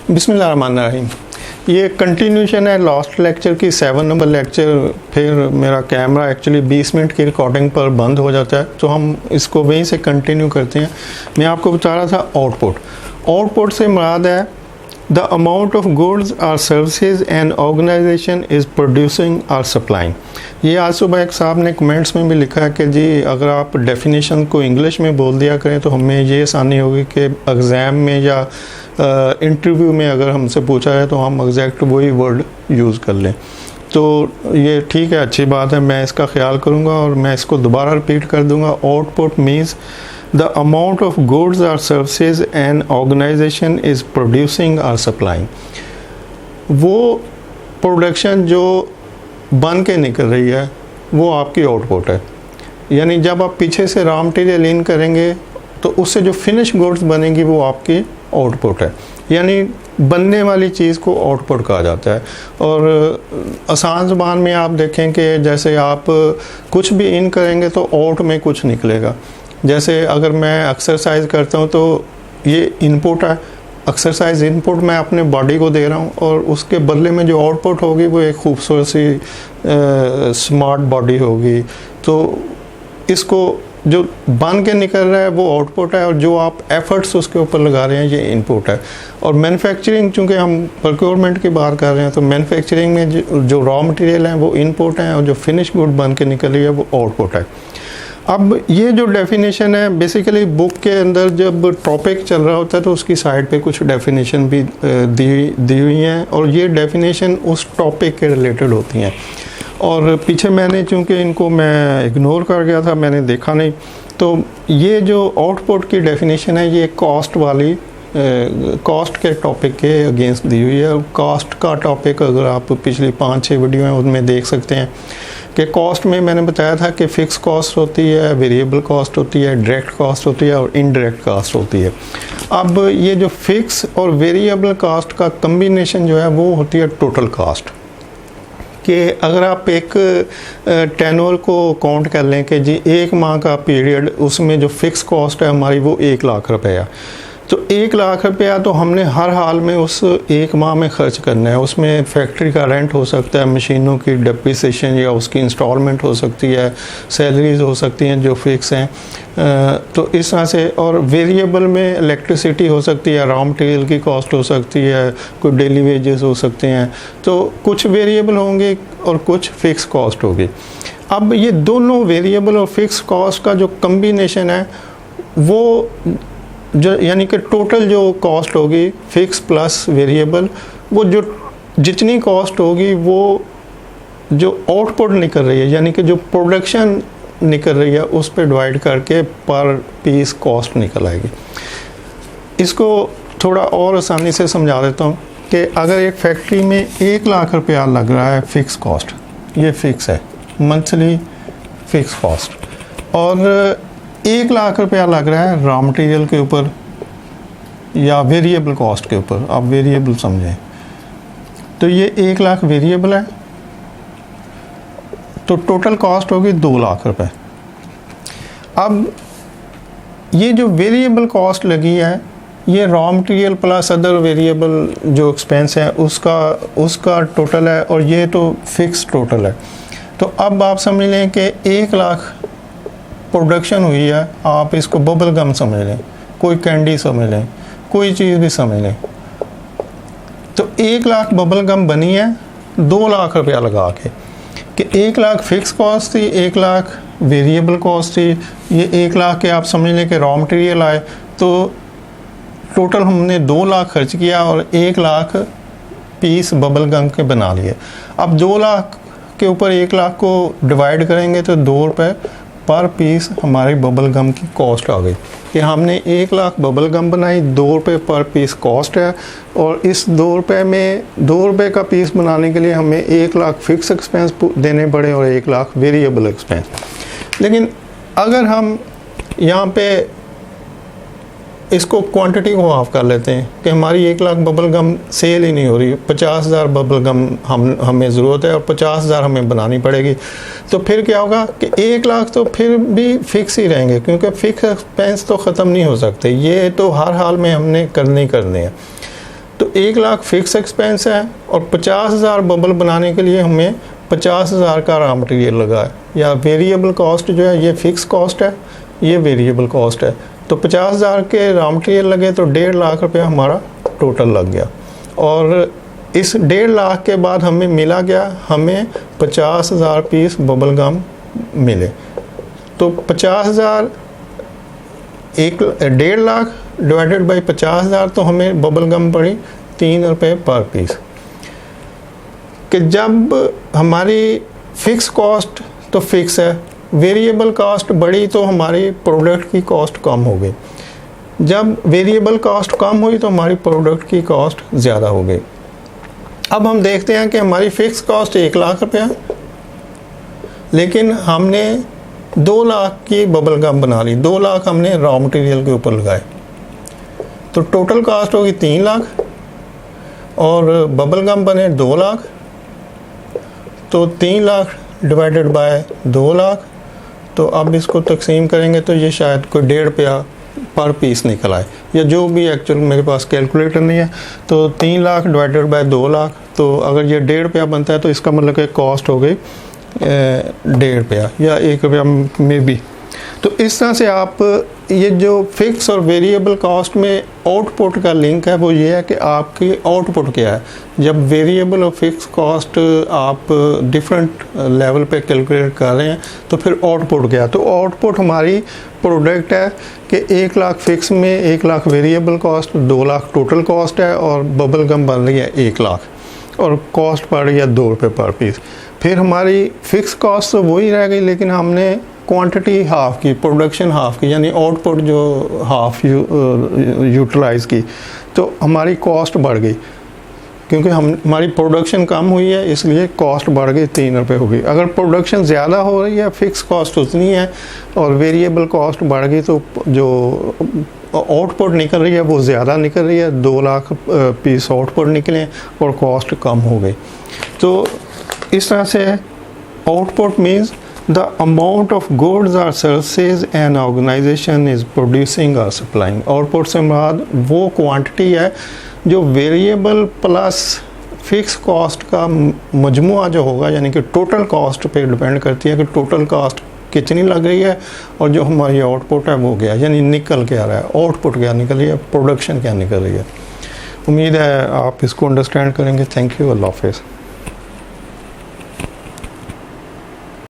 बिस्मिल्लाहिर्रहमानिर्रहीम। ये कंटिन्यूशन है लास्ट लेक्चर की 7 नंबर लेक्चर। फिर मेरा कैमरा एक्चुअली 20 मिनट की रिकॉर्डिंग पर बंद हो जाता है, तो हम इसको वहीं से कंटिन्यू करते हैं। मैं आपको बता रहा था आउटपुट से मुराद है द अमाउंट ऑफ गुड्स और services and organisation is producing और सप्लाइंग। ये आज सुबह एक साहब ने कमेंट्स में भी लिखा है कि जी अगर आप डेफिनेशन को इंग्लिश में बोल दिया करें तो हमें ये आसानी होगी कि एग्ज़ाम में या इंटरव्यू में अगर हमसे पूछा है तो हम एग्जैक्ट वही वर्ड यूज़ कर लें। तो ये ठीक है, अच्छी बात है, मैं इसका ख्याल करूँगा और मैं इसको दोबारा रिपीट कर दूँगा। Output means the amount of goods और services and organisation is producing और सप्लाइंग। वो प्रोडक्शन जो बन के निकल रही है वो आपकी आउटपुट है। यानी जब आप पीछे से रॉ मटेरियल इन करेंगे तो उससे जो फिनिश गुड्स बनेंगी वो आपकी आउटपुट है। यानी बनने वाली चीज़ को आउटपुट कहा जाता है। और आसान ज़ुबान में आप देखें कि जैसे आप कुछ भी इन करेंगे तो आउट में कुछ निकलेगा। जैसे अगर मैं एक्सरसाइज करता हूँ तो ये इनपुट है, एक्सरसाइज इनपुट मैं अपने बॉडी को दे रहा हूँ और उसके बदले में जो आउटपुट होगी वो एक खूबसूरत सी स्मार्ट बॉडी होगी। तो इसको जो बन के निकल रहा है वो आउटपुट है और जो आप एफर्ट्स उसके ऊपर लगा रहे हैं ये इनपुट है। और मैन्युफैक्चरिंग, चूँकि हम प्रोक्योरमेंट की बात कर रहे हैं, तो मैन्युफैक्चरिंग में जो रॉ मटेरियल हैं वो इनपुट हैं और जो फिनिश गुड बन के निकल रही है वो आउटपुट है। अब ये जो डेफिनेशन है बेसिकली बुक के अंदर जब टॉपिक चल रहा होता है तो उसकी साइड पे कुछ डेफिनेशन भी दी हुई हैं और ये डेफिनेशन उस टॉपिक के रिलेटेड होती हैं। और पीछे मैंने चूँकि इनको मैं इग्नोर कर गया था, मैंने देखा नहीं, तो ये जो आउटपुट की डेफिनेशन है ये कॉस्ट वाली कॉस्ट के टॉपिक के अगेंस्ट दी हुई है। कॉस्ट का टॉपिक अगर आप पिछली 5-6 वीडियो हैं उनमें देख सकते हैं कि कॉस्ट में मैंने बताया था कि फ़िक्स कॉस्ट होती है, वेरिएबल कॉस्ट होती है, डायरेक्ट कॉस्ट होती है और इनडायरेक्ट कॉस्ट होती है। अब ये जो फिक्स और वेरिएबल कॉस्ट का कम्बिनेशन जो है वो होती है टोटल कॉस्ट। कि अगर आप एक टेन्योर को काउंट कर लें कि जी 1 माह का पीरियड, उसमें जो फ़िक्स कॉस्ट है हमारी वो 1 लाख रुपया, तो 1 लाख रुपया तो हमने हर हाल में उस 1 माह में खर्च करना है। उसमें फैक्ट्री का रेंट हो सकता है, मशीनों की डेप्रिसिएशन या उसकी इंस्टॉलमेंट हो सकती है, सैलरीज हो सकती हैं जो फिक्स हैं। तो इस तरह से, और वेरिएबल में इलेक्ट्रिसिटी हो सकती है, रॉ मटेरियल की कॉस्ट हो सकती है, कोई डेली वेजेस हो सकते हैं। तो कुछ वेरिएबल होंगे और कुछ फिक्स कॉस्ट होगी। अब ये दोनों वेरिएबल और फिक्स कॉस्ट का जो कम्बिनेशन है वो जो यानी कि टोटल जो कॉस्ट होगी फिक्स प्लस वेरिएबल, वो जो जितनी कॉस्ट होगी वो जो आउटपुट निकल रही है यानी कि जो प्रोडक्शन निकल रही है उस पर डिवाइड करके पर पीस कॉस्ट निकल आएगी। इसको थोड़ा और आसानी से समझा देता हूँ कि अगर एक फैक्ट्री में 1 लाख रुपया लग रहा है फिक्स कॉस्ट, ये फिक्स है मंथली फिक्स कॉस्ट, और 1 लाख रुपया लग रहा है रॉ मटेरियल के ऊपर या वेरिएबल कॉस्ट के ऊपर, आप वेरिएबल समझें, तो ये 1 लाख वेरिएबल है, तो टोटल कॉस्ट होगी 2 लाख रुपए। अब ये जो वेरिएबल कॉस्ट लगी है ये raw material plus other variable जो एक्सपेंस है उसका टोटल है और ये तो फिक्स टोटल है। तो अब आप समझ लें कि 1 लाख प्रोडक्शन हुई है, आप इसको बबल गम समझ लें, कोई कैंडी समझ लें, कोई चीज़ भी समझ लें। तो 1 लाख बबल गम बनी है 2 लाख रुपया लगा के, कि 1 लाख फिक्स कॉस्ट थी, 1 लाख वेरिएबल कॉस्ट थी, ये 1 लाख के आप समझ लें कि रॉ मटेरियल आए, तो टोटल हमने 2 लाख खर्च किया और 1 लाख पीस बबल गम के बना लिए। अब 2 लाख के ऊपर 1 लाख को डिवाइड करेंगे तो 2 रुपये पर पीस हमारी बबल गम की कॉस्ट आ गई कि हमने 1 लाख बबल गम बनाई, 2 रुपये पर पीस कॉस्ट है, और इस 2 रुपये में 2 रुपये का पीस बनाने के लिए हमें 1 लाख फिक्स एक्सपेंस देने पड़े और 1 लाख वेरिएबल एक्सपेंस। लेकिन अगर हम यहाँ पे इसको क्वांटिटी को हाफ कर लेते हैं कि हमारी 1 लाख बबल गम सेल ही नहीं हो रही, 50,000 बबल गम हमें ज़रूरत है और 50,000 हमें बनानी पड़ेगी, तो फिर क्या होगा कि 1 लाख तो फिर भी फिक्स ही रहेंगे, क्योंकि फिक्स एक्सपेंस तो ख़त्म नहीं हो सकते, ये तो हर हाल में हमने करने ही करने हैं। तो 1 लाख फिक्स एक्सपेंस है और 50,000 बबल बनाने के लिए हमें 50,000 का रॉ मटेरियल लगा है, या वेरिएबल कॉस्ट जो है ये फिक्स कॉस्ट है, ये वेरिएबल कॉस्ट है। तो 50,000 के रॉ मटेरियल लगे तो 1.5 लाख रुपया हमारा टोटल लग गया। और इस 1.5 लाख के बाद हमें मिला गया, हमें 50,000 पीस बबल गम मिले। तो 50,000 1.5 लाख डिवाइडेड बाई 50,000, तो हमें बबल गम पड़ी 3 रुपये पर पीस। कि जब हमारी फिक्स कॉस्ट तो फिक्स है, वेरिएबल कॉस्ट बढ़ी तो हमारी प्रोडक्ट की कॉस्ट कम हो गई। जब वेरिएबल कॉस्ट कम हुई तो हमारी प्रोडक्ट की कॉस्ट ज़्यादा हो गई। अब हम देखते हैं कि हमारी फिक्स कॉस्ट 1 लाख रुपया, लेकिन हमने 2 लाख की बबल गम बना ली, 2 लाख हमने रॉ मटेरियल के ऊपर लगाए, तो टोटल कॉस्ट होगी 3 लाख और बबल गम बने 2 लाख। तो 3 लाख डिवाइडेड बाय 2 लाख, तो अब इसको तकसीम करेंगे तो ये शायद कोई 1.5 रुपया पर पीस निकल आए, या जो भी, एक्चुअल मेरे पास कैलकुलेटर नहीं है। तो 3 लाख डिवाइडेड बाय 2 लाख, तो अगर ये 1.5 रुपया बनता है तो इसका मतलब कि कॉस्ट हो गई 1.5 रुपया या 1 रुपया में भी। तो इस तरह से आप ये जो फिक्स और वेरिएबल कॉस्ट में आउटपुट का लिंक है वो ये है कि आपकी आउटपुट क्या है। जब वेरिएबल और फिक्स कॉस्ट आप डिफरेंट लेवल पे कैलकुलेट कर रहे हैं तो फिर आउटपुट क्या है। तो आउटपुट हमारी प्रोडक्ट है कि 1 लाख फिक्स में 1 lakh variable cost, 2 lakh total cost है और बबल गम बन रही है 1 लाख और कॉस्ट पड़ रही है 2 रुपये पर पीस। फिर हमारी फिक्स कॉस्ट तो वही रह गई, लेकिन हमने क्वांटिटी हाफ की, प्रोडक्शन हाफ की, यानी आउटपुट जो हाफ यूटिलाइज की, तो हमारी कॉस्ट बढ़ गई क्योंकि हमारी प्रोडक्शन कम हुई है, इसलिए कॉस्ट बढ़ गई 3 रुपये हो गई। अगर प्रोडक्शन ज़्यादा हो रही है, फिक्स कॉस्ट उतनी है और वेरिएबल कॉस्ट बढ़ गई, तो जो आउटपुट निकल रही है वो ज़्यादा निकल रही है, 2 लाख पीस आउटपुट निकले और कॉस्ट कम हो गई। तो इस तरह से output means the amount of goods or services an organization is producing or supplying। Output से मुराद वो क्वांटिटी है जो वेरिएबल प्लस फिक्स कॉस्ट का मजमुआ जो होगा, यानी कि टोटल कॉस्ट पे डिपेंड करती है कि टोटल कॉस्ट कितनी लग रही है और जो हमारी आउटपुट है वो क्या, यानी निकल क्या रहा है, आउटपुट क्या निकल रही है, प्रोडक्शन क्या निकल रही है। उम्मीद है आप इसको अंडरस्टैंड करेंगे। थैंक यू, अल्लाह हाफ़िज़।